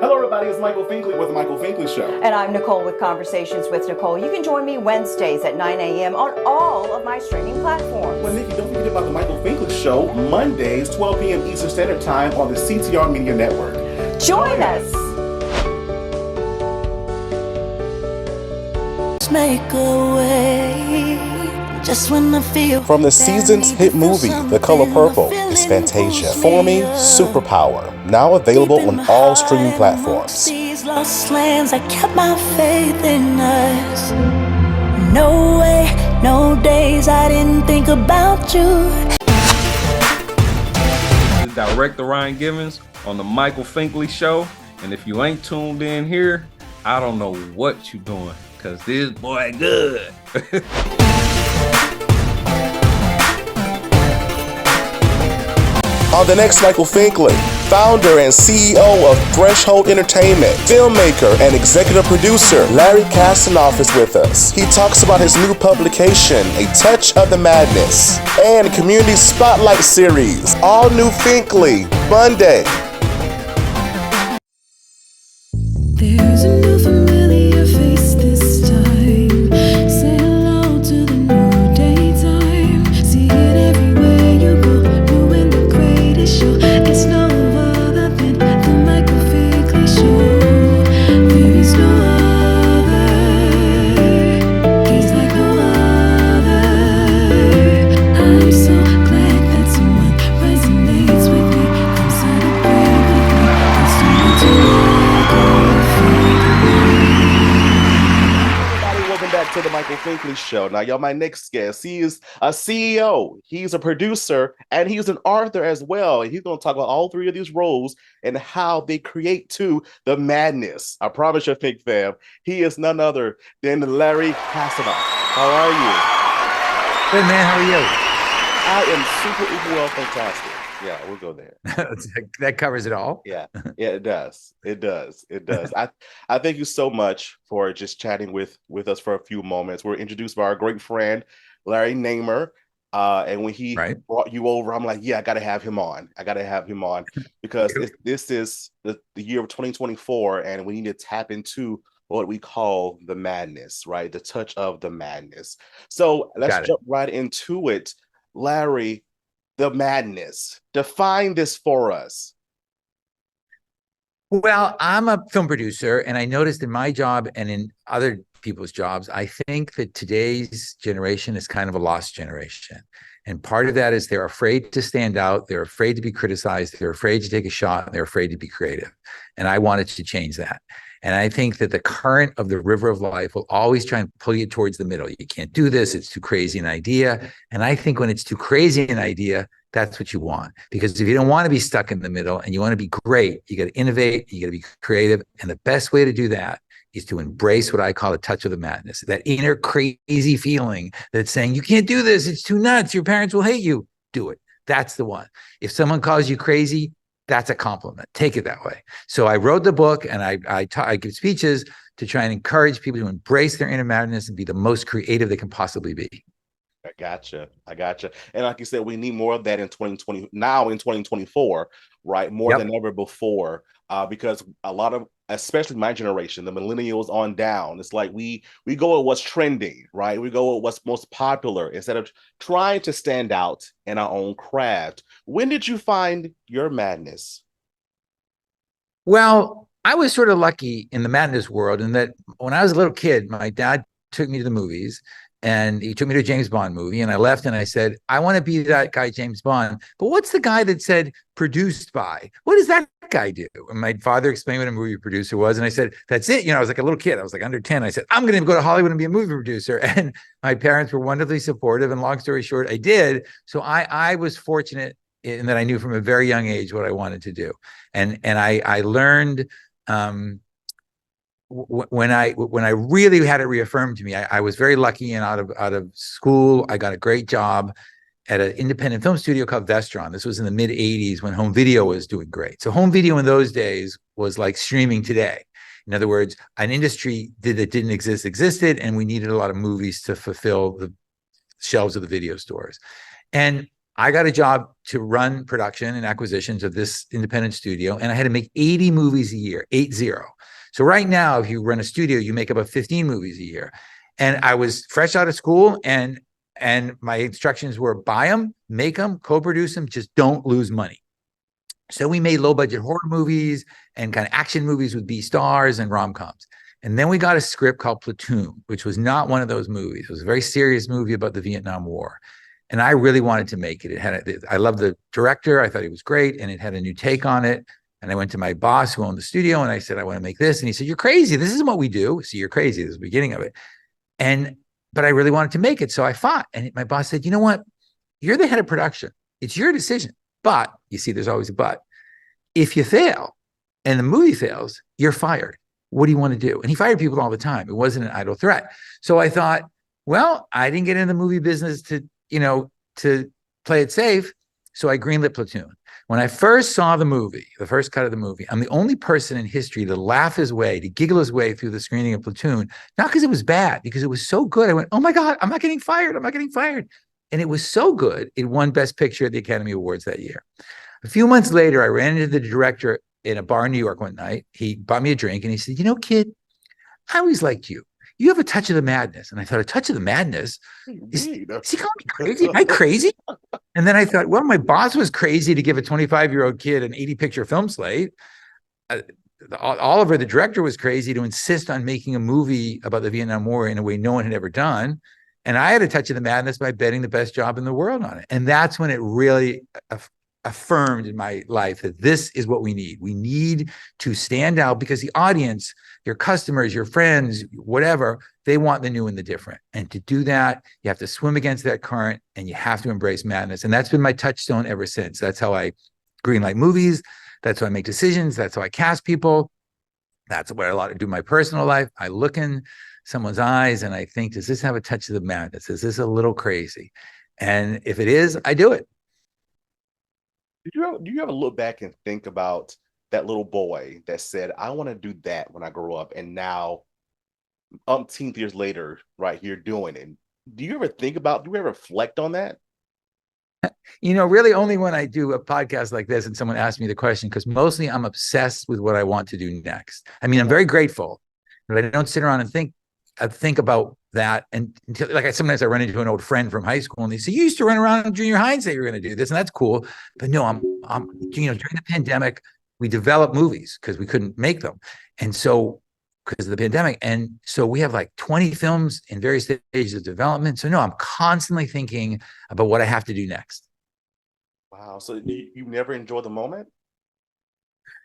Hello, everybody. It's Michael Finkley with The Michael Finkley Show. And I'm Nicole with Conversations with Nicole. You can join me Wednesdays at 9 a.m. on all of my streaming platforms. Well, Nikki, don't forget about The Michael Finkley Show, Mondays, 12 p.m. Eastern Standard Time on the CTR Media Network. Join us. Make a way. Just when I feel from the season's hit movie, The Color Purple, is Fantasia, forming Superpower, now available on all streaming platforms. These lost lands, I kept my faith in us. No way, no days I didn't think about you. This is Director Ryan Givens on The Michael Finkley Show, and if you ain't tuned in here, I don't know what you doing, because this boy good. On the next Michael Finkley, founder and CEO of Threshold Entertainment, filmmaker and executive producer Larry Kasanoff is with us. He talks about his new publication, A Touch of the Madness, and Community Spotlight Series, All New Finkley, Monday. There's a new familiar face this time. Say hello to the new daytime. See it everywhere you go. Doing the greatest show. It's no other than the Michael Finkley Show. There is no other. He's like no other. I'm so glad that someone resonates with me. Come celebrate with me. Let's do it together. Welcome back to the Michael Finkley Show. Now, y'all, my next guest, he is a CEO, he's a producer, and he's an author as well. And he's going to talk about all three of these roles and how they create to the madness. I promise you, Fink fam, he is none other than Larry Kasanoff. How are you? Good, man. How are you? I am super, uber well, fantastic. Yeah, we'll go there. That covers it all. Yeah, it does. It does. I thank you so much for just chatting with us for a few moments. We're introduced by our great friend, Larry Namer. And when he brought you over, I'm like, yeah, I got to have him on. Because this is the year of 2024, and we need to tap into what we call the madness, right? The touch of the madness. So let's jump right into it. Larry, the madness. Define this for us. Well, I'm a film producer, and I noticed in my job and in other people's jobs, I think that today's generation is kind of a lost generation. And part of that is they're afraid to stand out. They're afraid to be criticized. They're afraid to take a shot. And they're afraid to be creative. And I wanted to change that. And I think that the current of the river of life will always try and pull you towards the middle. You can't do this. It's too crazy an idea. And I think when it's too crazy an idea, that's what you want. Because if you don't want to be stuck in the middle and you want to be great, you got to innovate, you got to be creative. And the best way to do that is to embrace what I call a touch of the madness, that inner crazy feeling that's saying, you can't do this. It's too nuts. Your parents will hate you. Do it. That's the one. If someone calls you crazy, that's a compliment. Take it that way. So I wrote the book, and I give speeches to try and encourage people to embrace their inner madness and be the most creative they can possibly be. I gotcha. And like you said, we need more of that in 2020, now in 2024, right? More than ever before, because a lot of, especially my generation, the millennials on down, it's like we go with what's trending, right? We go with what's most popular instead of trying to stand out in our own craft. When did you find your madness? Well, I was sort of lucky in the madness world in that when I was a little kid, my dad took me to the movies. And he took me to a James Bond movie, and I left and I said, I want to be that guy, James Bond. But what's the guy that said produced by? What does that guy do? And my father explained what a movie producer was. And I said, that's it. You know, I was like a little kid. I was like under 10. I said, I'm going to go to Hollywood and be a movie producer. And my parents were wonderfully supportive. And long story short, I did. So I was fortunate in that I knew from a very young age what I wanted to do. And I learned when I really had it reaffirmed to me, I was very lucky, and out of school, I got a great job at an independent film studio called Vestron. This was in the mid 80s when home video was doing great. So home video in those days was like streaming today. In other words, an industry that didn't exist existed, and we needed a lot of movies to fulfill the shelves of the video stores. And I got a job to run production and acquisitions of this independent studio, and I had to make 80 movies a year, 80. So right now, if you run a studio, you make about 15 movies a year. And I was fresh out of school, and my instructions were buy them, make them, co-produce them, just don't lose money. So we made low budget horror movies and kind of action movies with B stars and rom-coms. And then we got a script called Platoon, which was not one of those movies. It was a very serious movie about the Vietnam War. And I really wanted to make it. I loved the director. I thought he was great. And it had a new take on it. And I went to my boss who owned the studio and I said, I want to make this. And he said, you're crazy. This isn't what we do. So you're crazy. This is the beginning of it. But I really wanted to make it. So I fought. And my boss said, you know what? You're the head of production. It's your decision. But you see, there's always a but. If you fail and the movie fails, you're fired. What do you want to do? And he fired people all the time. It wasn't an idle threat. So I thought, well, I didn't get in the movie business to play it safe. So I greenlit Platoon. When I first saw the movie, the first cut of the movie, I'm the only person in history to laugh his way, to giggle his way through the screening of Platoon, not because it was bad, because it was so good. I went, oh my God, I'm not getting fired. I'm not getting fired. And it was so good, it won Best Picture at the Academy Awards that year. A few months later, I ran into the director in a bar in New York one night. He bought me a drink and he said, you know, kid, I always liked you. You have a touch of the madness. And I thought, a touch of the madness? Is he calling me crazy? Am I crazy? And then I thought, well, my boss was crazy to give a 25-year-old kid an 80-picture film slate. Oliver, the director, was crazy to insist on making a movie about the Vietnam War in a way no one had ever done. And I had a touch of the madness by betting the best job in the world on it. And that's when it really affirmed in my life that this is what we need. We need to stand out because the audience, your customers, your friends, whatever, they want the new and the different. And to do that, you have to swim against that current and you have to embrace madness. And that's been my touchstone ever since. That's how I greenlight movies. That's how I make decisions. That's how I cast people. That's what I do in my personal life. I look in someone's eyes and I think, does this have a touch of the madness? Is this a little crazy? And if it is, I do it. Do you ever look back and think about that little boy that said, I want to do that when I grow up, and now umpteenth years later, right here doing it? Do you ever reflect on that? Really only when I do a podcast like this and someone asks me the question, because mostly I'm obsessed with what I want to do next. I mean, I'm very grateful, but I don't sit around and think about that. And sometimes I run into an old friend from high school and they say, you used to run around in junior high and say you're going to do this. And that's cool. But no, I'm during the pandemic, we developed movies because we couldn't make them. And so because of the pandemic. And so we have like 20 films in various stages of development. So no, I'm constantly thinking about what I have to do next. Wow. So you never enjoy the moment?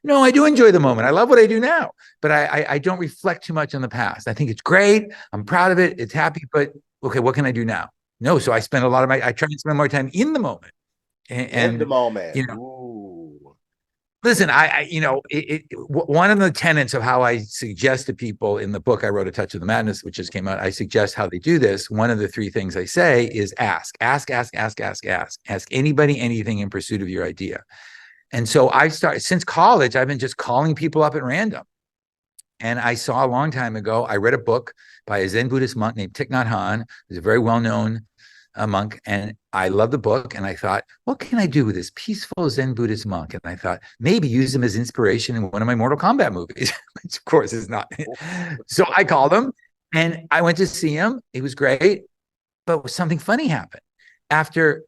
No, I do enjoy the moment. I love what I do now, but I don't reflect too much on the past. I think it's great. I'm proud of it. It's happy, but okay, what can I do now? No, so I spend I try and spend more time in the moment. In the moment. Listen, one of the tenets of how I suggest to people in the book I wrote, A Touch of the Madness, which just came out, I suggest how they do this. One of the three things I say is ask anybody, anything in pursuit of your idea. And so since college, I've been just calling people up at random. And I saw a long time ago, I read a book by a Zen Buddhist monk named Thich Nhat Hanh, who's a very well-known monk. And I loved the book. And I thought, what can I do with this peaceful Zen Buddhist monk? And I thought, maybe use him as inspiration in one of my Mortal Kombat movies, which of course is not. So I called him and I went to see him. It was great. But something funny happened. After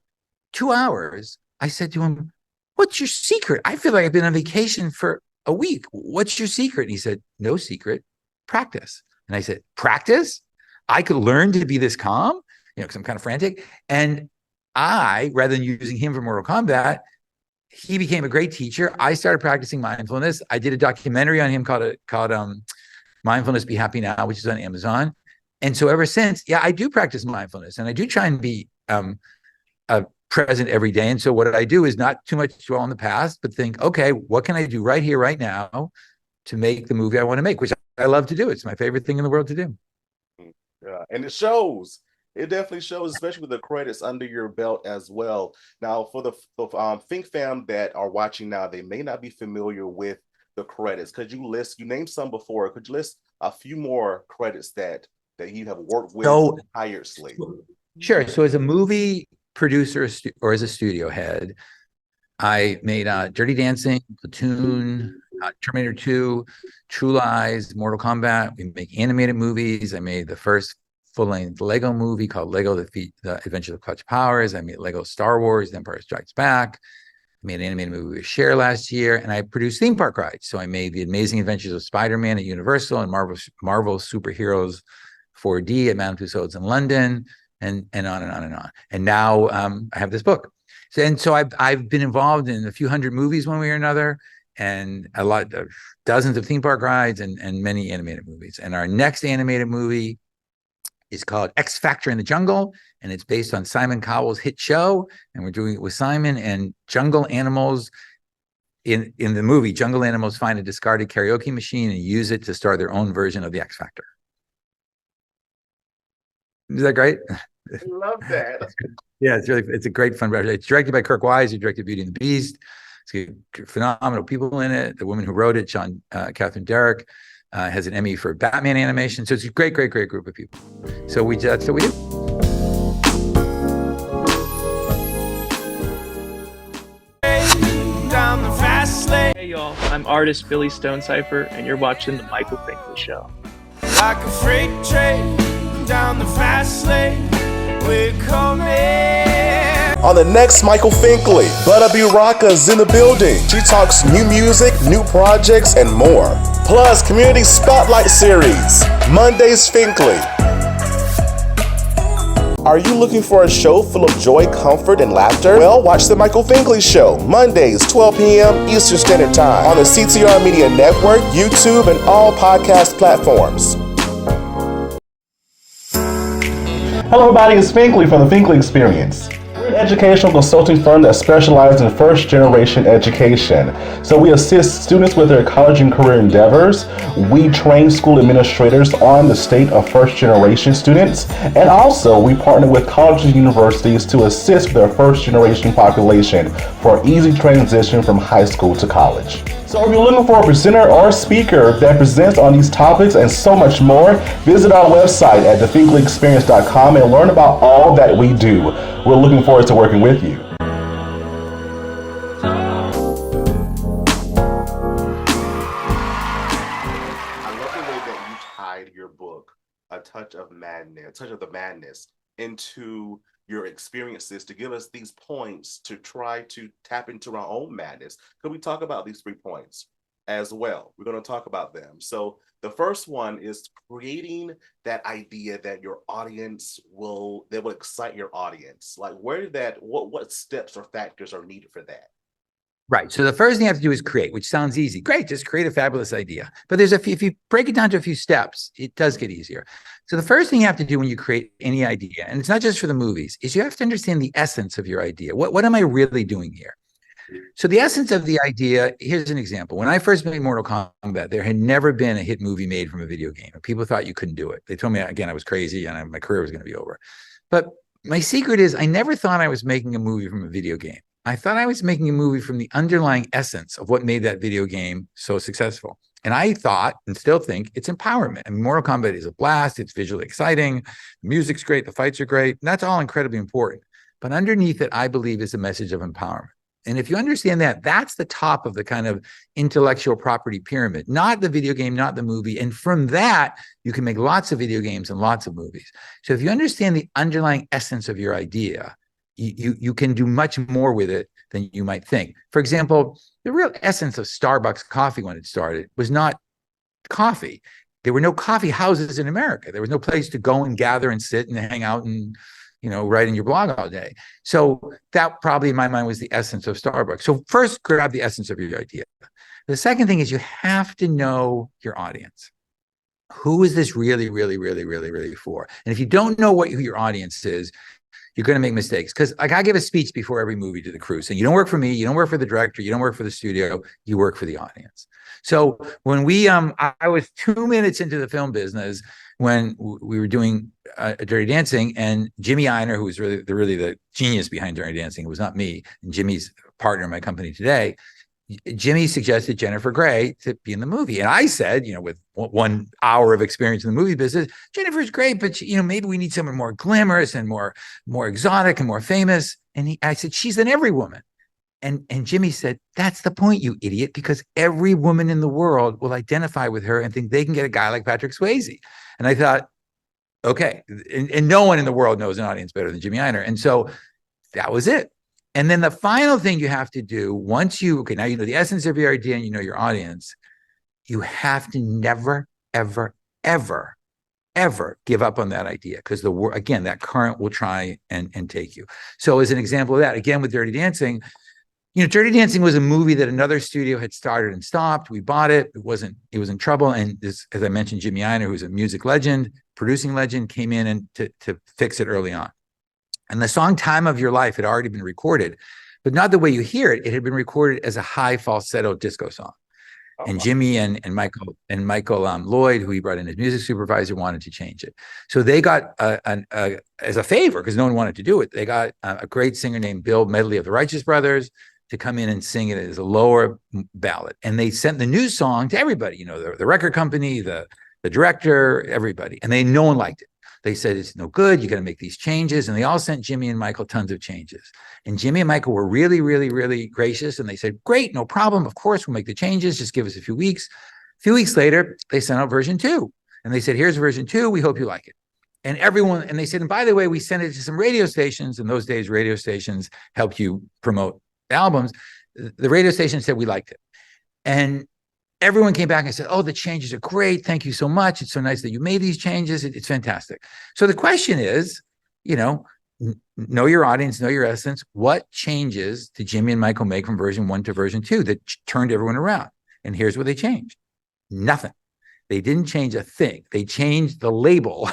2 hours, I said to him, what's your secret? I feel like I've been on vacation for a week. What's your secret? And he said, no secret, practice. And I said, practice? I could learn to be this calm, because I'm kind of frantic. And rather than using him for Mortal Kombat, he became a great teacher. I started practicing mindfulness. I did a documentary on him called Mindfulness Be Happy Now, which is on Amazon. And so ever since, I do practice mindfulness and I do try and be present every day. And so what I do is not too much dwell on the past, but think, okay, what can I do right here, right now to make the movie I want to make, which I love to do. It's my favorite thing in the world to do. Yeah, and it shows. It definitely shows, especially with the credits under your belt as well. Now, for the Think fam that are watching now, they may not be familiar with the credits. Could you name some before? Could you list a few more credits that you have worked with tirelessly? Sure. So as a movie producer or as a studio head. I made Dirty Dancing, Platoon, Terminator 2, True Lies, Mortal Kombat. We make animated movies. I made the first full-length Lego movie called Lego: The Adventures of Clutch Powers. I made Lego Star Wars: The Empire Strikes Back. I made an animated movie with Cher last year, and I produced theme park rides. So I made The Amazing Adventures of Spider-Man at Universal and Marvel Superheroes 4D at Madame Tussauds in London, and on and on and on. And now I have this book. So I've been involved in a few hundred movies one way or another, and dozens of theme park rides and many animated movies. And our next animated movie is called X Factor in the Jungle, and it's based on Simon Cowell's hit show. And we're doing it with Simon, and jungle animals in the movie. Jungle animals find a discarded karaoke machine and use it to start their own version of the X Factor. Is that great? I love that. Yeah, it's a great fun project. It's directed by Kirk Wise, who directed Beauty and the Beast. It's got phenomenal people in it. The woman who wrote it, Catherine Derrick, has an Emmy for Batman animation. So it's a great group of people. So that's what we do. Down the fast lane. Hey y'all, I'm artist Billy Stonecipher, and you're watching The Michael Finkley Show. Like a freight train down the fast lane, we're coming. On the next Michael Finkley, Butta B. Rocka's in the building. She talks new music, new projects, and more. Plus, Community Spotlight Series, Mondays Finkley. Are you looking for a show full of joy, comfort, and laughter? Well, watch The Michael Finkley Show, Mondays, 12 p.m. Eastern Standard Time on the CTR Media Network, YouTube, and all podcast platforms. Hello everybody, it's Finkley from the Finkley Experience. We're an educational consulting firm that specializes in first-generation education. So we assist students with their college and career endeavors. We train school administrators on the state of first-generation students. And also, we partner with colleges and universities to assist with their first-generation population for easy transition from high school to college. So if you're looking for a presenter or speaker that presents on these topics and so much more, visit our website at thefinkleyexperience.com and learn about all that we do. We're looking forward to working with you. I love the way that you tied your book, A Touch of the Madness, into your experiences to give us these points to try to tap into our own madness. Could we talk about these 3 points as well? We're going to talk about them. So the first one is creating that idea that your audience will excite your audience. Like what steps or factors are needed for that? Right. So the first thing you have to do is create, which sounds easy. Great. Just create a fabulous idea. But if you break it down to a few steps, it does get easier. So the first thing you have to do when you create any idea, and it's not just for the movies, is you have to understand the essence of your idea. What am I really doing here? So the essence of the idea, here's an example. When I first made Mortal Kombat, there had never been a hit movie made from a video game. People thought you couldn't do it. They told me, again, I was crazy and my career was going to be over. But my secret is I never thought I was making a movie from a video game. I thought I was making a movie from the underlying essence of what made that video game so successful. And I thought, and still think, it's empowerment. I mean, Mortal Kombat is a blast. It's visually exciting. The music's great. The fights are great. And that's all incredibly important. But underneath it, I believe, is a message of empowerment. And if you understand that, that's the top of the kind of intellectual property pyramid, not the video game, not the movie. And from that, you can make lots of video games and lots of movies. So if you understand the underlying essence of your idea, you can do much more with it than you might think. For example, the real essence of Starbucks coffee when it started was not coffee. There were no coffee houses in America. There was no place to go and gather and sit and hang out and, write in your blog all day. So that probably in my mind was the essence of Starbucks. So first, grab the essence of your idea. The second thing is you have to know your audience. Who is this really, really, really, really, really for? And if you don't know who your audience is, you're going to make mistakes. Because I give a speech before every movie to the crew saying, you don't work for me, you don't work for the director, you don't work for the studio, you work for the audience. So when I was 2 minutes into the film business when we were doing Dirty Dancing, and Jimmy Einer, who was really the genius behind Dirty Dancing, it was not me, and Jimmy's partner in my company today, Jimmy suggested Jennifer Grey to be in the movie. And I said, with 1 hour of experience in the movie business, Jennifer's great, but maybe we need someone more glamorous and more exotic and more famous. And I said, she's an every woman. And Jimmy said, that's the point, you idiot, because every woman in the world will identify with her and think they can get a guy like Patrick Swayze. And I thought, okay. And no one in the world knows an audience better than Jimmy Einer. And so that was it. And then the final thing you have to do once now you know the essence of your idea and you know your audience, you have to never, ever, ever, ever give up on that idea, because again, that current will try and take you. So as an example of that, again, with Dirty Dancing, Dirty Dancing was a movie that another studio had started and stopped. We bought it. It was in trouble. And this, as I mentioned, Jimmy Einer, who's a music legend, producing legend, came in and to fix it early on. And the song Time of Your Life had already been recorded, but not the way you hear it. It had been recorded as a high falsetto disco song. Oh, and wow. Jimmy and Michael Lloyd, who he brought in as music supervisor, wanted to change it. So they got, as a favor, because no one wanted to do it, they got a great singer named Bill Medley of the Righteous Brothers to come in and sing it as a lower ballad. And they sent the new song to everybody, the record company, the director, everybody. And no one liked it. They said, it's no good. You got to make these changes. And they all sent Jimmy and Michael tons of changes. And Jimmy and Michael were really, really, really gracious. And they said, great, no problem. Of course, we'll make the changes. Just give us a few weeks. A few weeks later, they sent out version 2. And they said, here's version 2. We hope you like it. And they said, and by the way, we sent it to some radio stations. In those days, radio stations helped you promote albums. The radio station said, we liked it. And everyone came back and said, oh, the changes are great. Thank you so much. It's so nice that you made these changes. It's fantastic. So the question is, know your audience, know your essence. What changes did Jimmy and Michael make from version 1 to version 2 that turned everyone around? And here's what they changed. Nothing. They didn't change a thing. They changed the label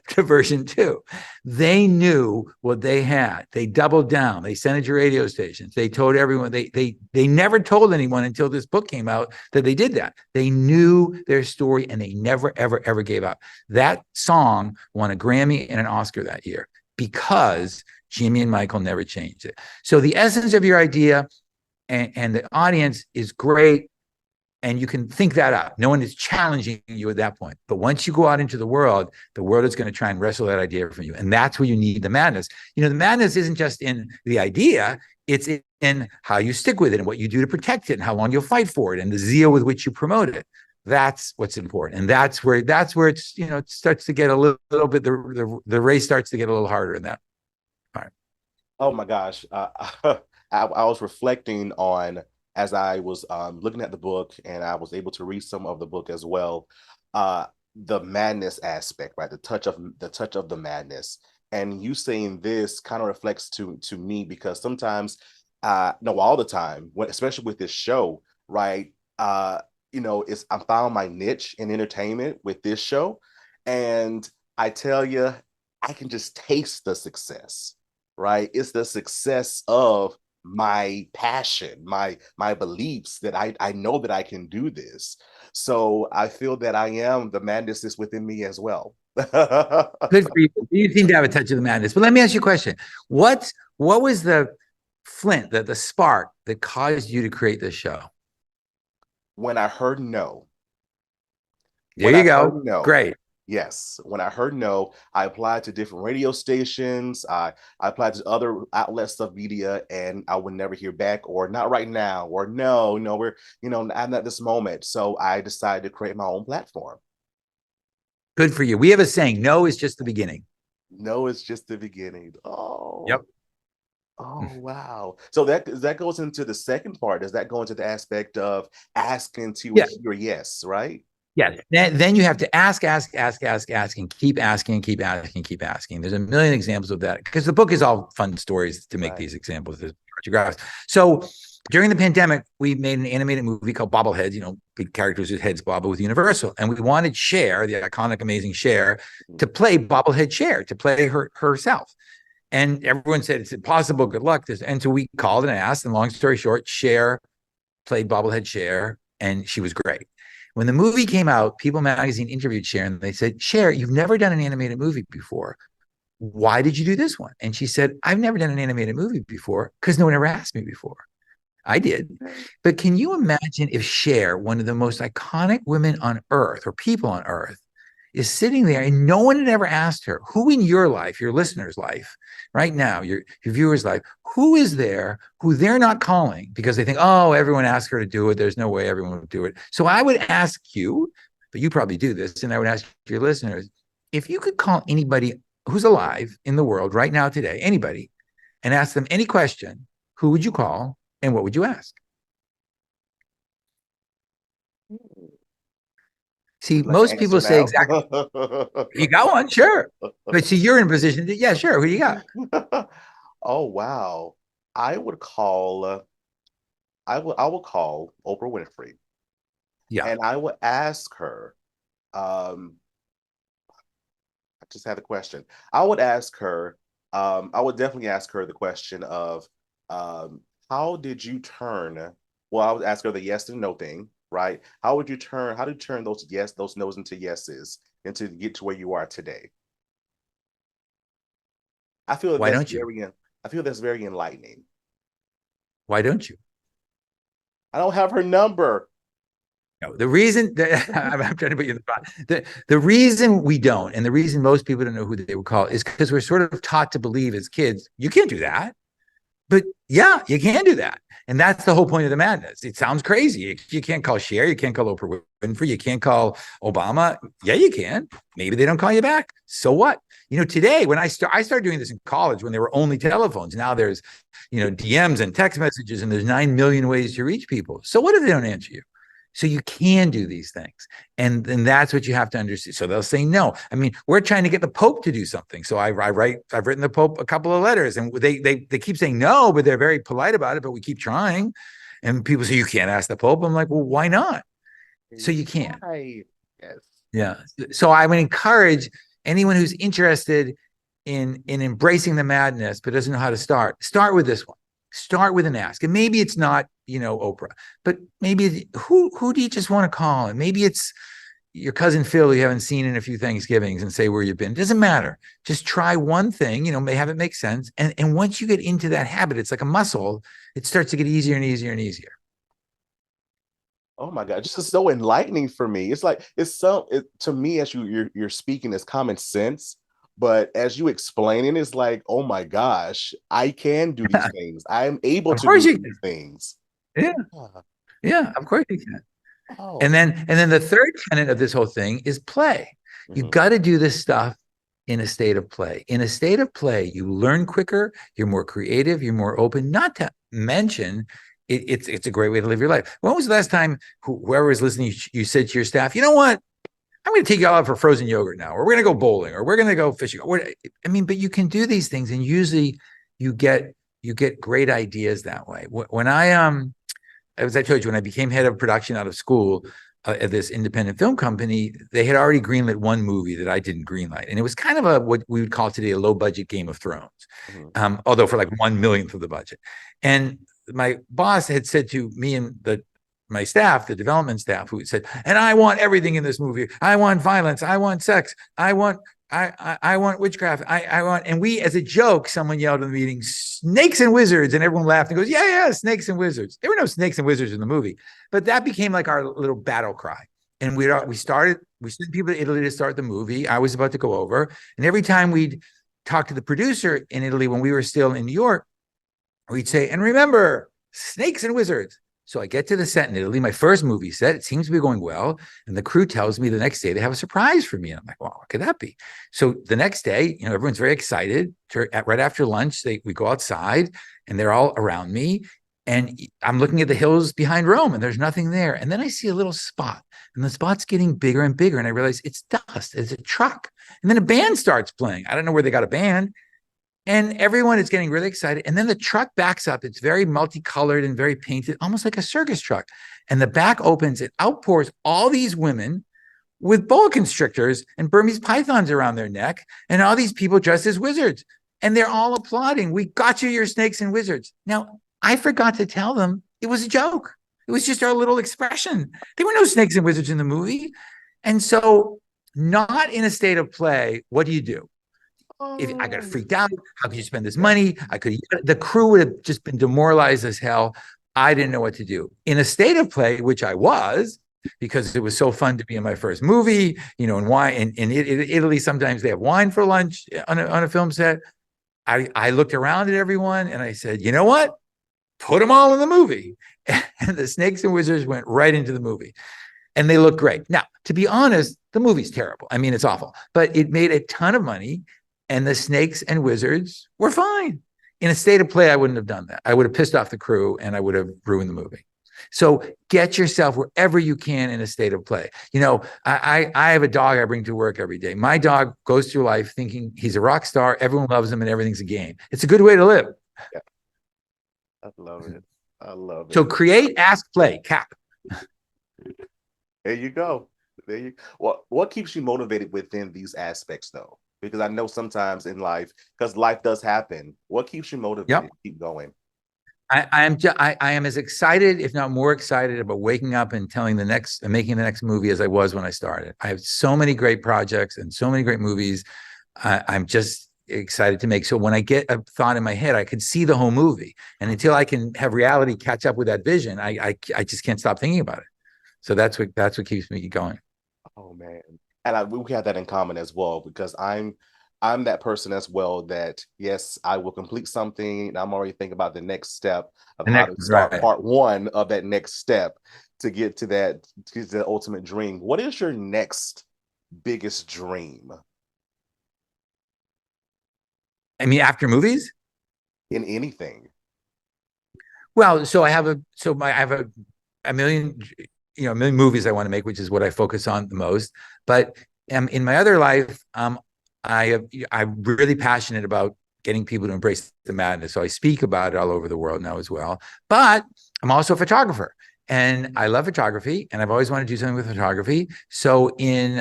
to version 2. They knew what they had. They doubled down. They sent it to radio stations. They told everyone. They never told anyone until this book came out that they did that. They knew their story and they never, ever, ever gave up. That song won a Grammy and an Oscar that year because Jimmy and Michael never changed it. So the essence of your idea and the audience is great. And you can think that up. No one is challenging you at that point. But once you go out into the world is going to try and wrestle that idea from you. And that's where you need the madness. The madness isn't just in the idea. It's in how you stick with it and what you do to protect it and how long you'll fight for it and the zeal with which you promote it. That's what's important. And that's where it's, it starts to get a little bit, the race starts to get a little harder in that part. Oh my gosh. I was reflecting on, as I was looking at the book, and I was able to read some of the book as well, the madness aspect, right? The touch of the madness. And you saying this kind of reflects to me, because sometimes, no, all the time, especially with this show, right? I found my niche in entertainment with this show, and I tell you, I can just taste the success, right? It's the success of my passion, my beliefs that I know that I can do this. So I feel that the madness is within me as well. Good for you. You seem to have a touch of the madness. But let me ask you a question. What was the flint, the spark that caused you to create this show? When I heard no. There you go. No. Great. Yes. When I heard no, I applied to different radio stations. I applied to other outlets of media, and I would never hear back, or not right now, or no, we're, I'm at this moment. So I decided to create my own platform. Good for you. We have a saying, no is just the beginning. No is just the beginning. Oh. Yep. Oh, wow. So that goes into the second part. Does that go into the aspect of asking to hear yes, right? Yes. Then you have to ask, and keep asking, keep asking. There's a million examples of that, because the book is all fun stories to make these examples. There's photographs. So during the pandemic, we made an animated movie called Bobbleheads, big characters whose heads bobble with Universal. And we wanted Cher, the iconic, amazing Cher, to play Bobblehead Cher, to play herself. And everyone said, it's impossible. Good luck. And so we called and asked. And long story short, Cher played Bobblehead Cher, and she was great. When the movie came out, People Magazine interviewed Cher, and they said, Cher, you've never done an animated movie before. Why did you do this one? And she said, I've never done an animated movie before because no one ever asked me before. I did. But can you imagine if Cher, one of the most iconic women on earth or people on earth, is sitting there and no one had ever asked her, who in your life, your listener's life, right now, your viewer's life, who is there who they're not calling because they think, oh, everyone asked her to do it. There's no way everyone would do it. So I would ask you, but you probably do this, and I would ask your listeners, if you could call anybody who's alive in the world right now today, anybody, and ask them any question, who would you call and what would you ask? See, most people say exactly. You got one, sure. But see, you're in a position to, yeah, sure. Who do you got? Oh wow. I would call I would call Oprah Winfrey. Yeah. And I would ask her, I just had a question. I would ask her, I would definitely ask her the question of how did you turn, well, I would ask her the yes and no thing, right? How do you turn those those no's into yeses and to get to where you are today? I feel Why don't you? I feel that's very enlightening. Why don't you? I don't have her number. No, the reason that I'm trying to put you in the spot. The reason we don't, and the reason most people don't know who they would call, is because we're sort of taught to believe as kids, you can't do that. But yeah, you can do that. And that's the whole point of the madness. It sounds crazy. You can't call Cher. You can't call Oprah Winfrey. You can't call Obama. Yeah, you can. Maybe they don't call you back. So what? You know, today when I started doing this in college when there were only telephones. Now there's, you know, DMs and text messages and there's 9 million ways to reach people. So what if they don't answer you? So you can do these things. And that's what you have to understand. So they'll say no. I mean, we're trying to get the Pope to do something. So I've written the Pope a couple of letters and they keep saying no, but they're very polite about it, but we keep trying. And people say, you can't ask the Pope. I'm like, well, why not? So you can. Yes. Yeah. So I would encourage anyone who's interested in embracing the madness, but doesn't know how to start with this one. Start with an ask. And maybe it's not, you know, Oprah, but maybe who do you just want to call? And maybe it's your cousin Phil you haven't seen in a few Thanksgivings and say where you've been. It doesn't matter. Just try one thing, you know, may have it make sense. And once you get into that habit, it's like a muscle. It starts to get easier and easier and easier. Oh my God, this is so enlightening for me. It's like to me as you're speaking, it's common sense. But as you explaining, it's like, oh my gosh, I can do these things. I'm able to do these things. Yeah. Yeah, of course you can. Oh. And then the third tenet of this whole thing is play. Mm-hmm. You got to do this stuff in a state of play. In a state of play, you learn quicker, you're more creative, you're more open, not to mention it's a great way to live your life. When was the last time whoever is listening, you said to your staff, you know what? I'm going to take you all out for frozen yogurt now, or we're going to go bowling, or we're going to go fishing. I mean, but you can do these things, and usually you get great ideas that way. When as I told you, when I became head of production out of school at this independent film company, they had already greenlit one movie that I didn't greenlight, and it was kind of what we would call today a low budget Game of Thrones, although for like 1/1,000,000th of the budget. And my boss had said to me and my staff, the development staff, who said, and I want everything in this movie. I want violence. I want sex. I want witchcraft. I want, and we, as a joke, someone yelled in the meeting, snakes and wizards. And everyone laughed and goes, yeah, snakes and wizards. There were no snakes and wizards in the movie, but that became like our little battle cry. And we sent people to Italy to start the movie. I was about to go over. And every time we'd talk to the producer in Italy, when we were still in New York, we'd say, and remember, snakes and wizards. So I get to the set in Italy, my first movie set. It seems to be going well. And the crew tells me the next day they have a surprise for me. And I'm like, well, what could that be? So the next day, you know, everyone's very excited. Right after lunch, we go outside and they're all around me. And I'm looking at the hills behind Rome and there's nothing there. And then I see a little spot and the spot's getting bigger and bigger. And I realize it's dust. It's a truck. And then a band starts playing. I don't know where they got a band. And everyone is getting really excited. And then the truck backs up. It's very multicolored and very painted, almost like a circus truck. And the back opens, it outpours all these women with boa constrictors and Burmese pythons around their neck. And all these people dressed as wizards. And they're all applauding. We got you your snakes and wizards. Now, I forgot to tell them it was a joke. It was just our little expression. There were no snakes and wizards in the movie. And so not in a state of play, what do you do? If I got freaked out, how could you spend this money? The crew would have just been demoralized as hell. I didn't know what to do. In a state of play, which I was, because it was so fun to be in my first movie, and wine in Italy, sometimes they have wine for lunch on a film set. I looked around at everyone and I said, you know what? Put them all in the movie. And the Snakes and Wizards went right into the movie. And they look great. Now, to be honest, the movie's terrible. I mean, it's awful, but it made a ton of money and the Snakes and Wizards were fine. In a state of play, I wouldn't have done that. I would have pissed off the crew and I would have ruined the movie. So get yourself wherever you can in a state of play. I have a dog I bring to work every day. My dog goes through life thinking he's a rock star, everyone loves him, and everything's a game. It's a good way to live. Yeah. I love it. I love it. So create, ask, play, cap. There you go. What keeps you motivated within these aspects, though? Because I know sometimes in life, because life does happen, what keeps you motivated to keep going? I am as excited, if not more excited, about waking up and making the next movie as I was when I started. I have so many great projects and so many great movies. I'm just excited to make. So when I get a thought in my head, I can see the whole movie, and until I can have reality catch up with that vision, I just can't stop thinking about it. So that's what keeps me going. Oh man, and we have that in common as well, because I'm that person as well that, yes, I will complete something and I'm already thinking about the next step of how to start part one of that next step to get to the ultimate dream. What is your next biggest dream? I mean, after movies? In anything. Well, so I have a million movies I want to make, which is what I focus on the most. But in my other life, I'm really passionate about getting people to embrace the madness. So I speak about it all over the world now as well. But I'm also a photographer, and I love photography, and I've always wanted to do something with photography. So in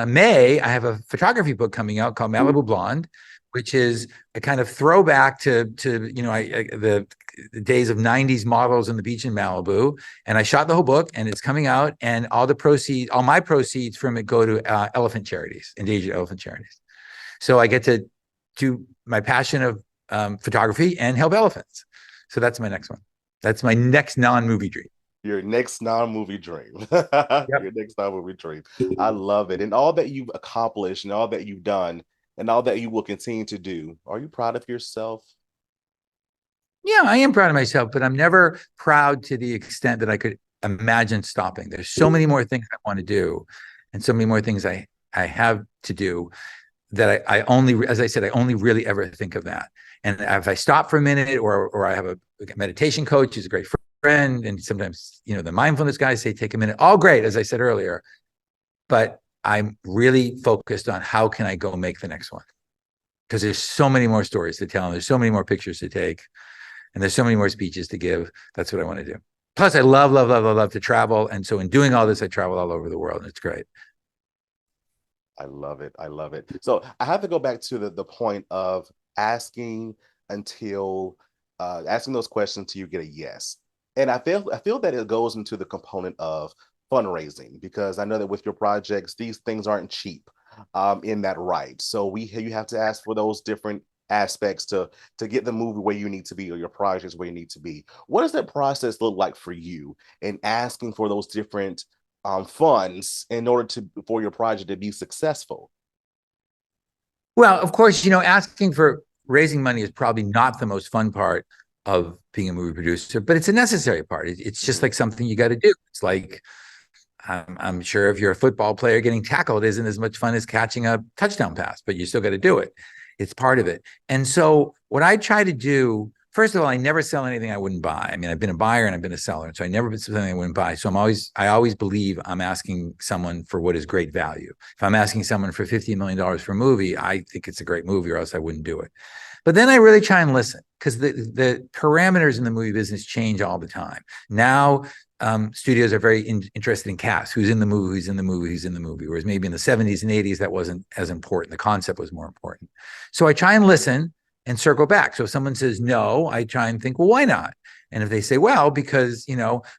May, I have a photography book coming out called Malibu Blonde, which is a kind of throwback to the days of 90s models on the beach in Malibu. And I shot the whole book, and it's coming out, and all my proceeds from it go to elephant charities, endangered elephant charities. So I get to do my passion of photography and help elephants. So that's my next one. That's my next non-movie dream. Your next non-movie dream. Your next non-movie dream. I love it. And all that you've accomplished and all that you've done and all that you will continue to do, are you proud of yourself? Yeah, I am proud of myself, but I'm never proud to the extent that I could imagine stopping. There's so many more things I want to do and so many more things I have to do that I only, as I said, I only really ever think of that. And if I stop for a minute, or I have a meditation coach who's a great friend, and sometimes, the mindfulness guys say, take a minute, all great, as I said earlier, but I'm really focused on how can I go make the next one? Because there's so many more stories to tell, and there's so many more pictures to take, and there's so many more speeches to give. That's what I want to do. Plus, I love to travel. And so in doing all this, I travel all over the world, and it's great. I love it. I love it. So I have to go back to the point of asking those questions until you get a yes. And I feel that it goes into the component of fundraising, because I know that with your projects, these things aren't cheap in that right. So you have to ask for those different aspects to get the movie where you need to be, or your projects where you need to be. What does that process look like for you in asking for those different funds in order for your project to be successful? Well, of course, asking for raising money is probably not the most fun part of being a movie producer, but it's a necessary part. It's just like something you got to do. It's like, I'm sure if you're a football player, getting tackled isn't as much fun as catching a touchdown pass, but you still got to do it. It's part of it. And so what I try to do, first of all, I never sell anything I wouldn't buy. I mean, I've been a buyer and I've been a seller, so I never been something I wouldn't buy. So I always believe I'm asking someone for what is great value. If I'm asking someone for $50 million for a movie, I think it's a great movie, or else I wouldn't do it. But then I really try and listen, because the parameters in the movie business change all the time. Now, studios are very interested in cast, who's in the movie, who's in the movie, who's in the movie. Whereas maybe in the 70s and 80s, that wasn't as important. The concept was more important. So I try and listen and circle back. So if someone says no, I try and think, well, why not? And if they say, well, because,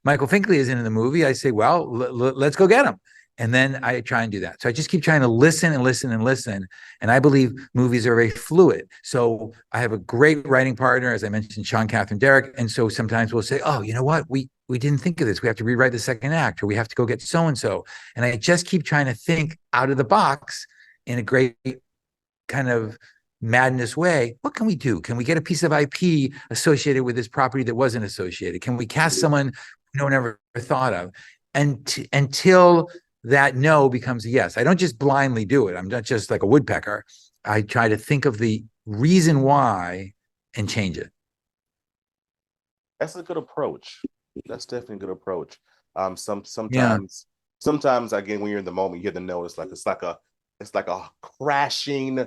Michael Finkley is in the movie, I say, well, let's go get him. And then I try and do that. So I just keep trying to listen and listen and listen. And I believe movies are very fluid. So I have a great writing partner, as I mentioned, Sean, Catherine, Derek. And so sometimes we'll say, oh, you know what? We didn't think of this. We have to rewrite the second act, or we have to go get so-and-so. And I just keep trying to think out of the box in a great kind of madness way. What can we do? Can we get a piece of IP associated with this property that wasn't associated? Can we cast someone no one ever thought of? And until that no becomes a yes. I don't just blindly do it. I'm not just like a woodpecker. I try to think of the reason why and change it. That's a good approach. That's definitely a good approach. Sometimes again, when you're in the moment, you hear the no. It's like a crashing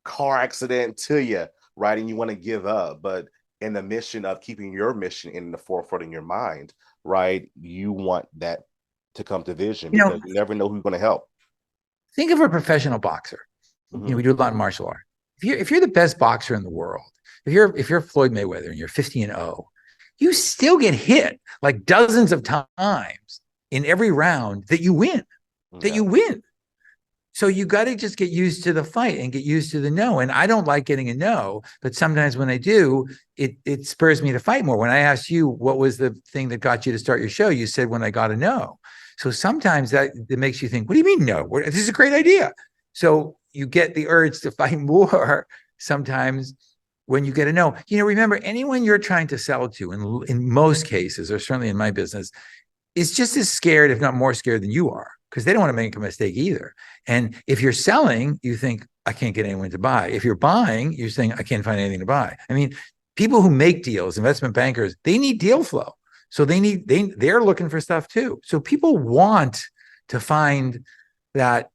car accident to you, right? And you want to give up, but in the mission of keeping your mission in the forefront in your mind, right? You want that to come to vision, because you never know who's going to help. Think of a professional boxer. Mm-hmm. We do a lot in martial art. If you're the best boxer in the world, if you're Floyd Mayweather and you're 50-0, you still get hit like dozens of times in every round that you win. So you got to just get used to the fight and get used to the no. And I don't like getting a no, but sometimes when I do, it spurs me to fight more. When I asked you what was the thing that got you to start your show, you said when I got a no. So sometimes that makes you think, what do you mean no? This is a great idea. So you get the urge to fight more sometimes when you get a no. Remember, anyone you're trying to sell to, in most cases, or certainly in my business, is just as scared, if not more scared than you are, because they don't want to make a mistake either. And if you're selling, you think, I can't get anyone to buy. If you're buying, you're saying, I can't find anything to buy. I mean, people who make deals, investment bankers, they need deal flow. So they're looking for stuff too. So people want to find that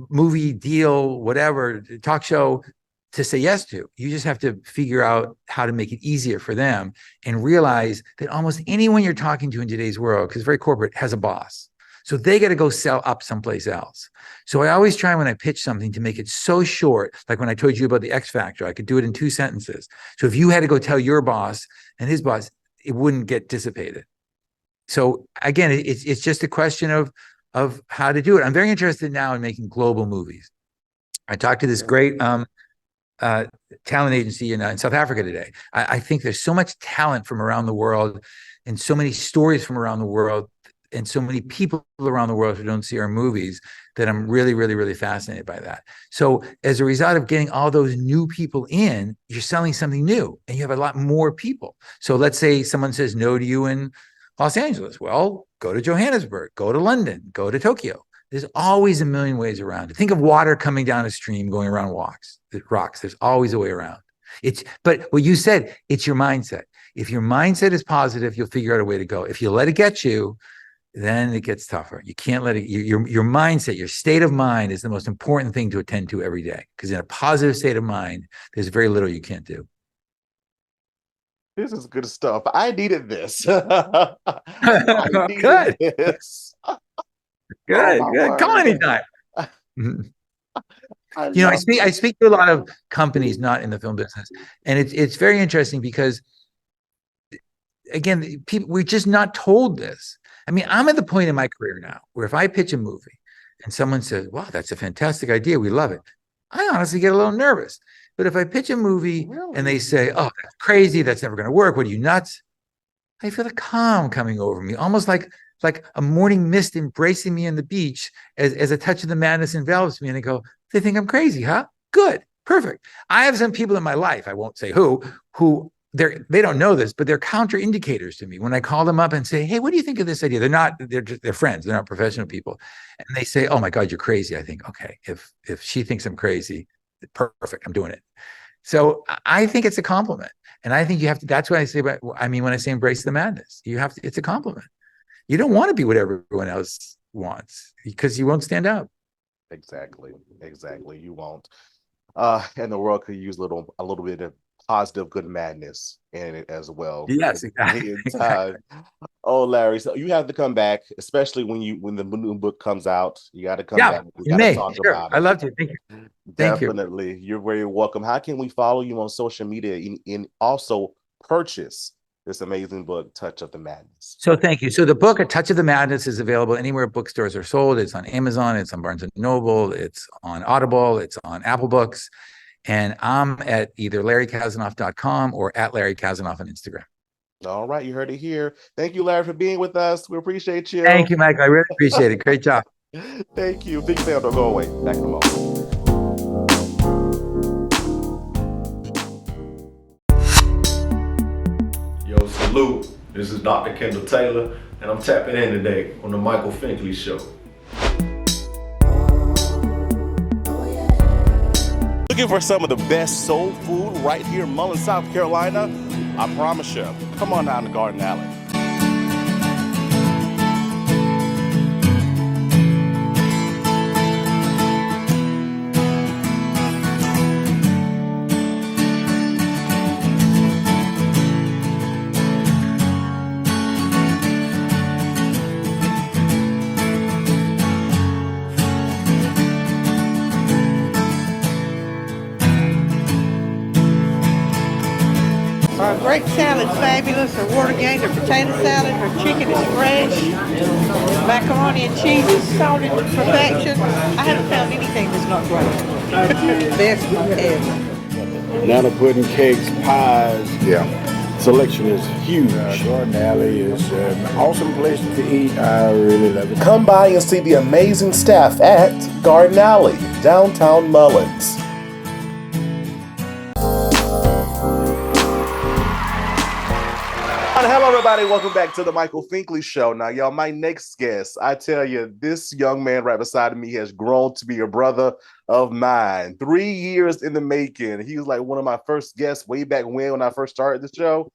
movie deal, whatever, talk show to say yes to. You just have to figure out how to make it easier for them and realize that almost anyone you're talking to in today's world, because it's very corporate, has a boss. So they got to go sell up someplace else. So I always try when I pitch something to make it so short. Like when I told you about the X Factor, I could do it in 2 sentences. So if you had to go tell your boss and his boss, it wouldn't get dissipated. So again, it's just a question of how to do it. I'm very interested now in making global movies. I talked to this great talent agency in South Africa today. I think there's so much talent from around the world and so many stories from around the world and so many people around the world who don't see our movies that I'm really, really, really fascinated by that. So as a result of getting all those new people in, you're selling something new and you have a lot more people. So let's say someone says no to you in Los Angeles. Well, go to Johannesburg, go to London, go to Tokyo. There's always a million ways around it. Think of water coming down a stream, going around rocks. There's always a way around. But what you said, it's your mindset. If your mindset is positive, you'll figure out a way to go. If you let it get you, then it gets tougher. You can't let it, your mindset, your state of mind is the most important thing to attend to every day. Because in a positive state of mind, there's very little you can't do. This is good stuff. I needed this. I needed Good. This. Good. Call anytime. I speak to a lot of companies not in the film business, and it's very interesting because, again, we're just not told this. I mean, I'm at the point in my career now where if I pitch a movie and someone says, wow, that's a fantastic idea, we love it, I honestly get a little nervous. But if I pitch a movie and they say, oh, that's crazy, that's never going to work, what are you, nuts? I feel a calm coming over me, almost like a morning mist embracing me on the beach as a touch of the madness envelops me. And I go, they think I'm crazy, huh? Good, perfect. I have some people in my life, I won't say who they don't know this, but they're counter indicators to me. When I call them up and say, hey, what do you think of this idea? They're friends, they're not professional people. And they say, oh my God, you're crazy. I think, okay, if she thinks I'm crazy, perfect, I'm doing it. So I think it's a compliment. And I think you have to, that's what I say when I say embrace the madness, it's a compliment. You don't want to be what everyone else wants because you won't stand out. Exactly. You won't. And the world could use a little bit of positive, good madness in it as well. Yes, exactly. Oh, Larry, so you have to come back, especially when the new book comes out. You got to come back. We got to talk about it. I love to. Thank you. Definitely. You're very welcome. How can we follow you on social media and also purchase this amazing book, Touch of the Madness. So thank you. So the book, A Touch of the Madness, is available anywhere bookstores are sold. It's on Amazon, it's on Barnes & Noble, it's on Audible, it's on Apple Books. And I'm at either LarryKasanoff.com or at Larry Kasanoff on Instagram. All right, you heard it here. Thank you, Larry, for being with us. We appreciate you. Thank you, Mike. I really appreciate it. Great job. Thank you. Big fan. Don't go away. Back in a moment. Yo, salute. This is Dr. Kendall Taylor, and I'm tapping in today on the Michael Finkley Show. Looking for some of the best soul food right here in Mullen, South Carolina? I promise you. Come on down to Garden Alley. Our grape salad's fabulous, our water gained, our potato salad, our chicken is fresh, macaroni and cheese is salted to perfection. I haven't found anything that's not great. Best ever. Banana pudding, cakes, pies. Yeah. Selection is huge. Garden Alley is an awesome place to eat. I really love it. Come by and see the amazing staff at Garden Alley, downtown Mullins. Hello, everybody. Welcome back to the Michael Finkley Show. Now, y'all, my next guest, I tell you, this young man right beside me has grown to be a brother of mine. 3 years in the making. He was like one of my first guests way back when I first started the show.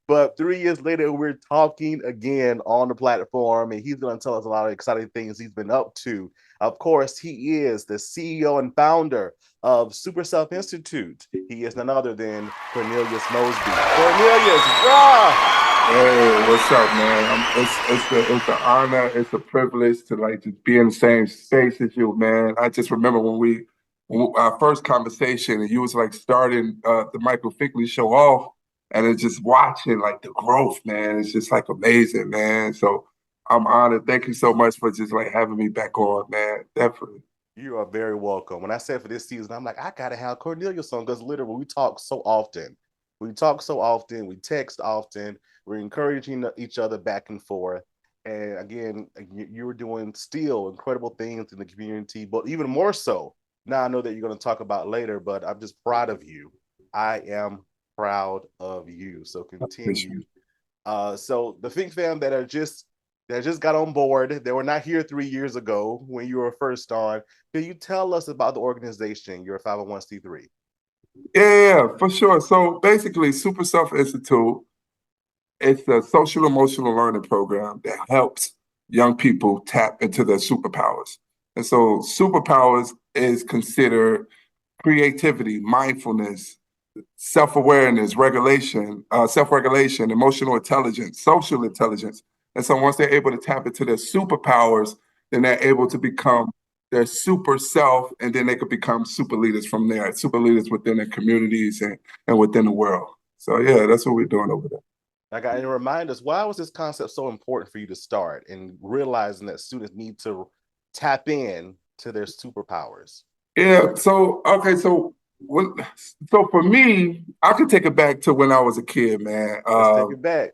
But 3 years later, we're talking again on the platform, and he's going to tell us a lot of exciting things he's been up to. Of course, he is the CEO and founder of Super Self Institute. He is none other than Cornelius Mosby. Cornelius, bruh! Hey, what's up, man? It's an honor, it's a privilege to like just be in the same space as you, man. I just remember when our first conversation, and you was like starting the Michael Finkley Show off, and it's just watching like the growth, man. It's just like amazing, man. So I'm honored. Thank you so much for just like having me back on, man. Definitely. You are very welcome. When I said for this season, I'm like, I gotta have Cornelius on because literally we talk so often. We text often. We're encouraging each other back and forth. And again, you were doing still incredible things in the community, but even more so. Now I know that you're going to talk about later, but I'm just proud of you. I am proud of you. So continue. So the Fink fam that just got on board, they were not here 3 years ago when you were first on. Can you tell us about the organization? You're a 501c3. Yeah, for sure. So basically, Super Self Institute, it's a social emotional learning program that helps young people tap into their superpowers. And so superpowers is considered creativity, mindfulness, self-awareness, self-regulation, emotional intelligence, social intelligence. And so once they're able to tap into their superpowers, then they're able to become their super self, and then they could become super leaders from there, super leaders within their communities and within the world. So yeah, that's what we're doing over there. I got to remind us, why was this concept so important for you to start and realizing that students need to tap in to their superpowers? Yeah, so for me, I could take it back to when I was a kid, man. Let's take it back.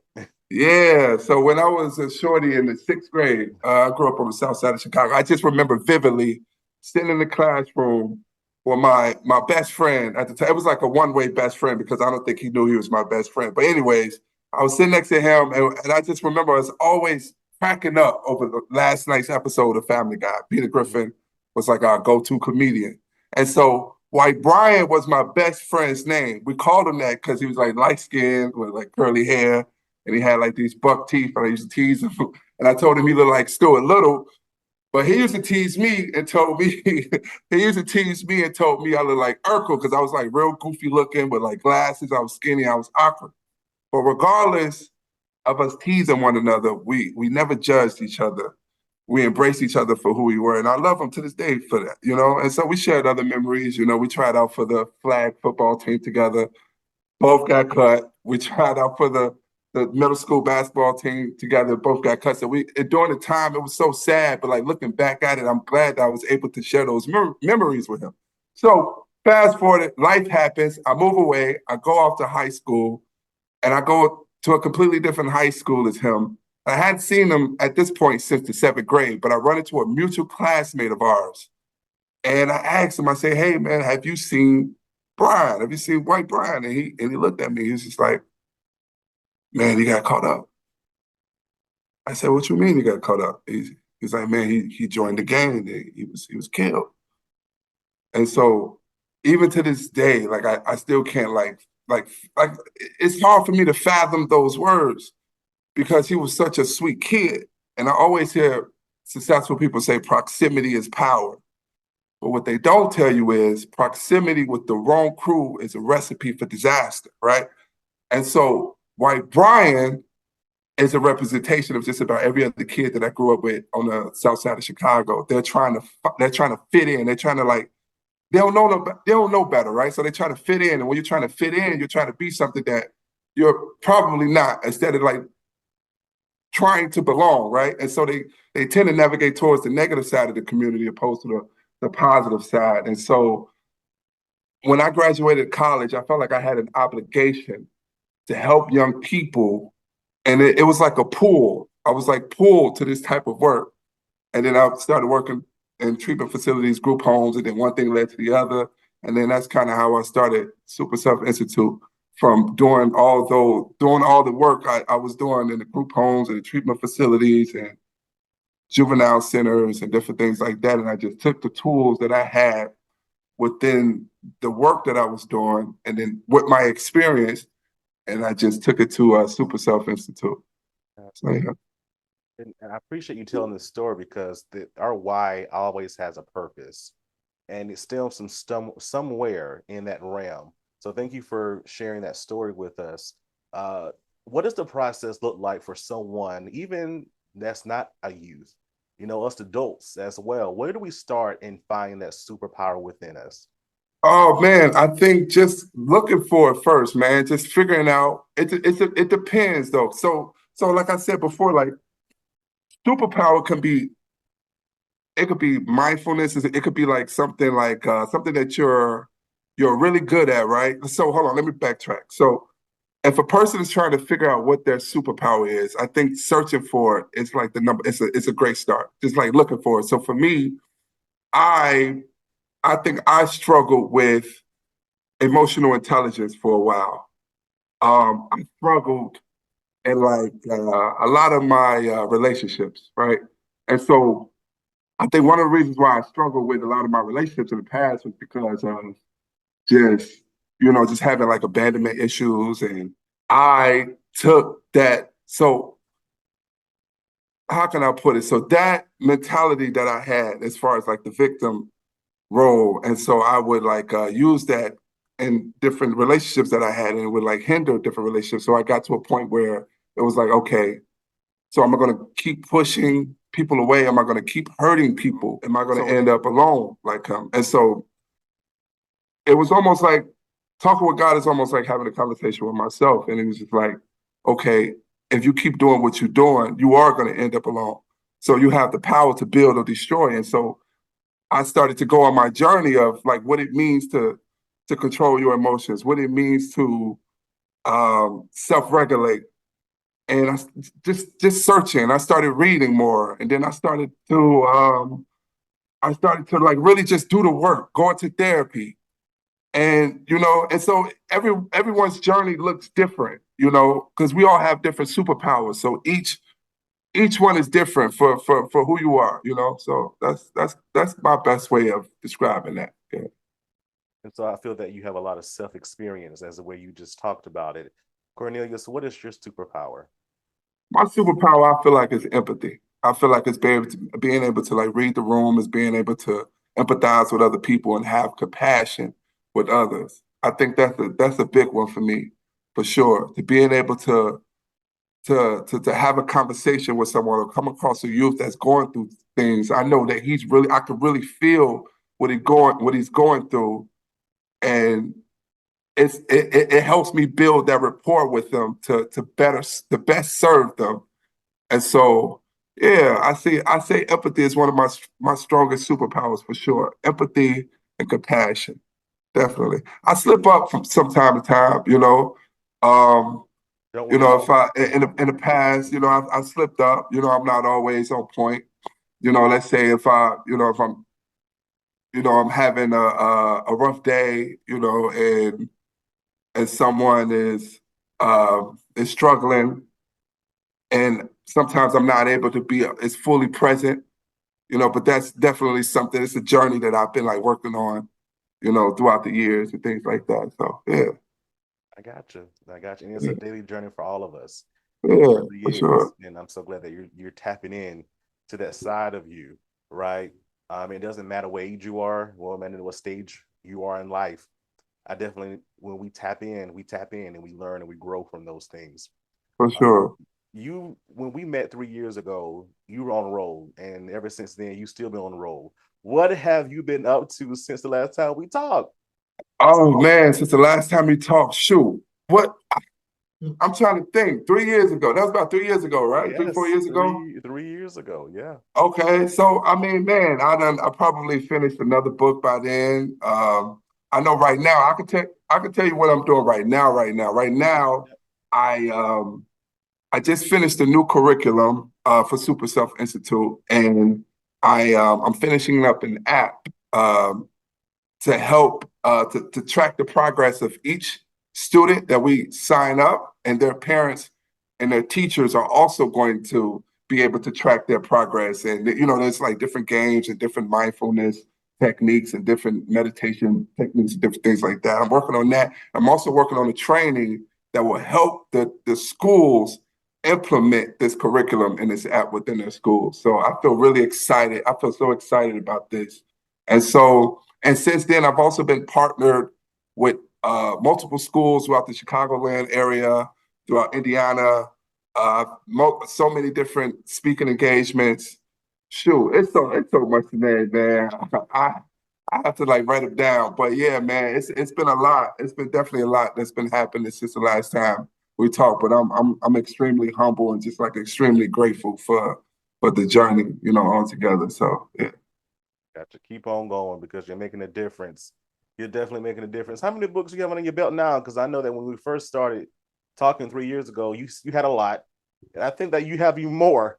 Yeah, so when I was a shorty in the 6th grade, I grew up on the south side of Chicago. I just remember vividly sitting in the classroom with my best friend at the time. It was like a one-way best friend because I don't think he knew he was my best friend. But anyways, I was sitting next to him, and I just remember I was always cracking up over the last night's episode of Family Guy. Peter Griffin was like our go-to comedian. And so White Brian was my best friend's name. We called him that because he was like light-skinned with like curly hair, and he had like these buck teeth, and I used to tease him. And I told him he looked like Stuart Little, but he used to tease me and told me, I looked like Urkel because I was like real goofy looking with like glasses. I was skinny, I was awkward. But regardless of us teasing one another, we never judged each other. We embraced each other for who we were. And I love him to this day for that, you know? And so we shared other memories. You know, we tried out for the flag football team together. Both got cut. We tried out for the the middle school basketball team together, both got cut. So during the time, it was so sad, but like looking back at it, I'm glad that I was able to share those memories with him. So fast forward, life happens. I move away. I go off to high school, and I go to a completely different high school as him. I hadn't seen him at this point since the 7th grade, but I run into a mutual classmate of ours. And I asked him, I say, hey, man, have you seen Brian? Have you seen White Brian? And he looked at me. He was just like, man, he got caught up. I said, what you mean he got caught up? He's like, man, he joined the gang. He was killed. And so even to this day, like I still can't like it's hard for me to fathom those words because he was such a sweet kid. And I always hear successful people say proximity is power. But what they don't tell you is proximity with the wrong crew is a recipe for disaster, right? And so White Brian is a representation of just about every other kid that I grew up with on the south side of Chicago. They're trying to fit in. They're trying to like, they don't know better, right? So they try to fit in. And when you're trying to fit in, you're trying to be something that you're probably not, instead of like trying to belong, right? And so they tend to navigate towards the negative side of the community opposed to the positive side. And so when I graduated college, I felt like I had an obligation to help young people. And it was like a pull. I was like pulled to this type of work. And then I started working in treatment facilities, group homes, and then one thing led to the other. And then that's kind of how I started Super Self Institute, from doing all the work I was doing in the group homes and the treatment facilities and juvenile centers and different things like that. And I just took the tools that I had within the work that I was doing and then with my experience, and I just took it to Super Self Institute. So, yeah. And I appreciate you telling this story because our why always has a purpose, and it's still somewhere in that realm. So thank you for sharing that story with us. What does the process look like for someone, even that's not a youth, us adults as well? Where do we start in finding that superpower within us? Oh man, I think just looking for it first, man. Just figuring out. It depends though. So like I said before, like superpower can be. It could be mindfulness. It could be like something that you're really good at, right? So hold on, let me backtrack. So if a person is trying to figure out what their superpower is, I think searching for it is like the number. It's a great start. Just like looking for it. So for me, I think I struggled with emotional intelligence for a while. I struggled in like a lot of my relationships, right? And so I think one of the reasons why I struggled with a lot of my relationships in the past was because of just having like abandonment issues. And I took that. So how can I put it? So that mentality that I had as far as like the victim role. And so I would like use that in different relationships that I had, and it would like hinder different relationships. So I got to a point where it was like, okay, so am I going to keep pushing people away? Am I going to keep hurting people? Am I going to end up alone like him? And so it was almost like talking with God is almost like having a conversation with myself. And it was just like, okay, if you keep doing what you're doing, you are going to end up alone. So you have the power to build or destroy. And so I started to go on my journey of like what it means to control your emotions, what it means to self-regulate. And I just searching. I started reading more, and then I started to like really just do the work, go into therapy, and and so everyone's journey looks different, because we all have different superpowers. So each one is different for who you are, So that's my best way of describing that. Yeah. And so I feel that you have a lot of self-experience as the way you just talked about it. Cornelius, what is your superpower? My superpower, I feel like, is empathy. I feel like it's being able to like read the room, is being able to empathize with other people and have compassion with others. I think that's a big one for me, for sure. To being able to have a conversation with someone or come across a youth that's going through things. I know that I could really feel what he's going through, and it helps me build that rapport with them to best serve them. And so, yeah, I say empathy is one of my strongest superpowers for sure. Empathy and compassion, definitely. I slip up from time to time, you know. If I in the past, I slipped up. I'm not always on point. Let's say if I'm having a rough day, and someone is struggling, and sometimes I'm not able to be as fully present, but that's definitely something. It's a journey that I've been like working on, throughout the years and things like that. So yeah. I got you. And it's a daily journey for all of us. Yeah, it really for is. sure. And I'm so glad that you're tapping in to that side of you, right? It doesn't matter what age you are, well, matter what stage you are in life. I definitely, when we tap in and we learn and we grow from those things. For sure. When we met 3 years ago, you were on a roll, and ever since then, you still been on the roll. What have you been up to since the last time we talked? Oh man, since the last time we talked, shoot. What I'm trying to think. 3 years ago. That was about 3 years ago, right? Yes, 4 years ago. 3 years ago, yeah. Okay. So I mean, man, I probably finished another book by then. I know right now I can tell you what I'm doing right now. Right now, I just finished a new curriculum for Super Self Institute, and I'm finishing up an app to help to track the progress of each student that we sign up, and their parents and their teachers are also going to be able to track their progress. And there's like different games and different mindfulness techniques and different meditation techniques and different things like that. I'm working on that. I'm also working on a training that will help the schools implement this curriculum and this app within their schools. So I feel really excited. I feel so excited about this. And since then, I've also been partnered with multiple schools throughout the Chicagoland area, throughout Indiana, so many different speaking engagements. Shoot, it's so much to name, man. I have to like write it down. But yeah, man, it's been a lot. It's been definitely a lot that's been happening since the last time we talked. But I'm extremely humble and just like extremely grateful for the journey, all together. So yeah. Got to keep on going because you're making a difference. You're definitely making a difference. How many books do you have on your belt now? Because I know that when we first started talking 3 years ago, you had a lot, and I think that you have even more.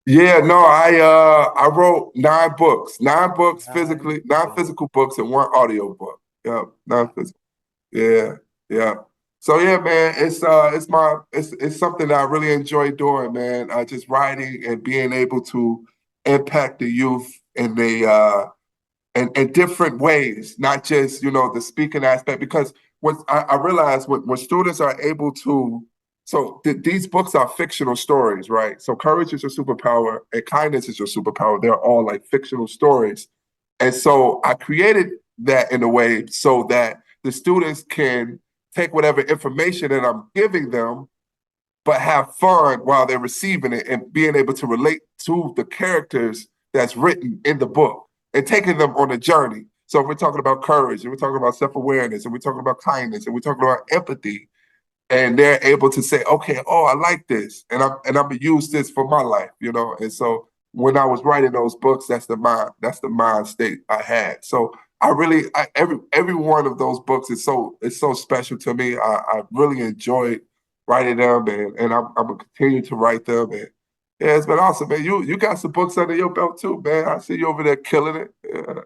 Yeah, no, I wrote 9 books, 9 physically, 9 physical books, and 1 audio book. Yeah, 9 physical. Yeah, yeah. So yeah, man, it's something that I really enjoy doing, man. Just writing and being able to impact the youth in in different ways, not just the speaking aspect. Because what I realize when students are able to, these books are fictional stories, right? So courage is your superpower, and kindness is your superpower. They're all like fictional stories, and so I created that in a way so that the students can take whatever information that I'm giving them, but have fun while they're receiving it and being able to relate to the characters that's written in the book and taking them on a journey. So if we're talking about courage, and we're talking about self-awareness, and we're talking about kindness, and we're talking about empathy, and they're able to say, okay, oh, I like this, and I'm gonna use this for my life, And so when I was writing those books, that's the mind state I had. So every one of those books is so special to me. I really enjoyed writing them, and I'm gonna continue to write them. And yeah, it's been awesome, man. You got some books under your belt too, man. I see you over there killing it. Yeah.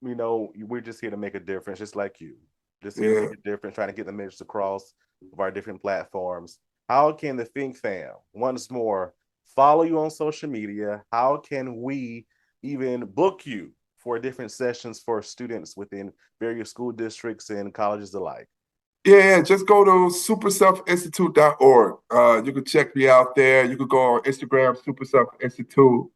We're just here to make a difference, just like you. Just here to make a difference, trying to get the message across of our different platforms. How can the Think Fam, once more, follow you on social media? How can we even book you for different sessions for students within various school districts and colleges alike? Yeah, just go to superselfinstitute.org. You can check me out there. You could go on Instagram, Super Self Institute,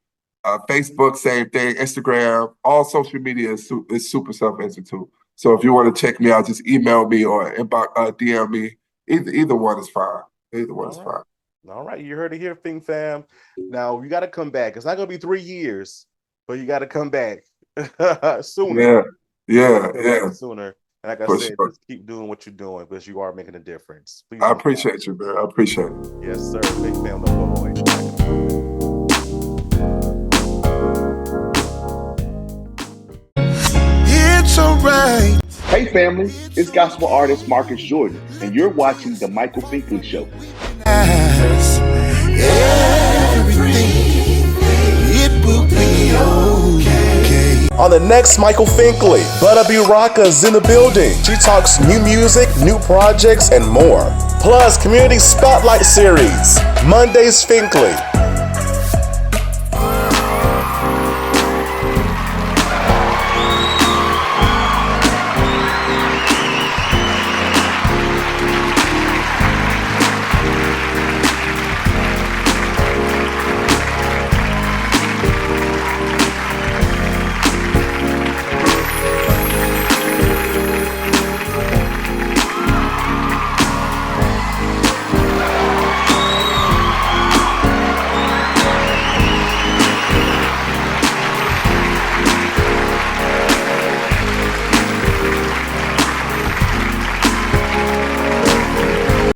Facebook, same thing, Instagram, all social media is Super Self Institute. So if you want to check me out, just email me or DM me. Either one is fine. Either one is fine. All right, you heard it here, Think Fam. Now you got to come back. It's not going to be 3 years, but you got to come back sooner. Yeah. Sooner. And like I For said, sure. just keep doing what you're doing because you are making a difference. Please I appreciate you, man. I appreciate it. Yes, sir. Big fan of the boy. It's alright. Hey family, it's gospel artist Marcus Jordan, and you're watching The Michael Finkley Show. It will be okay. On the next Michael Finkley, Butta B. Rocka's in the building. She talks new music, new projects, and more. Plus, Community Spotlight Series, Mondays Finkley.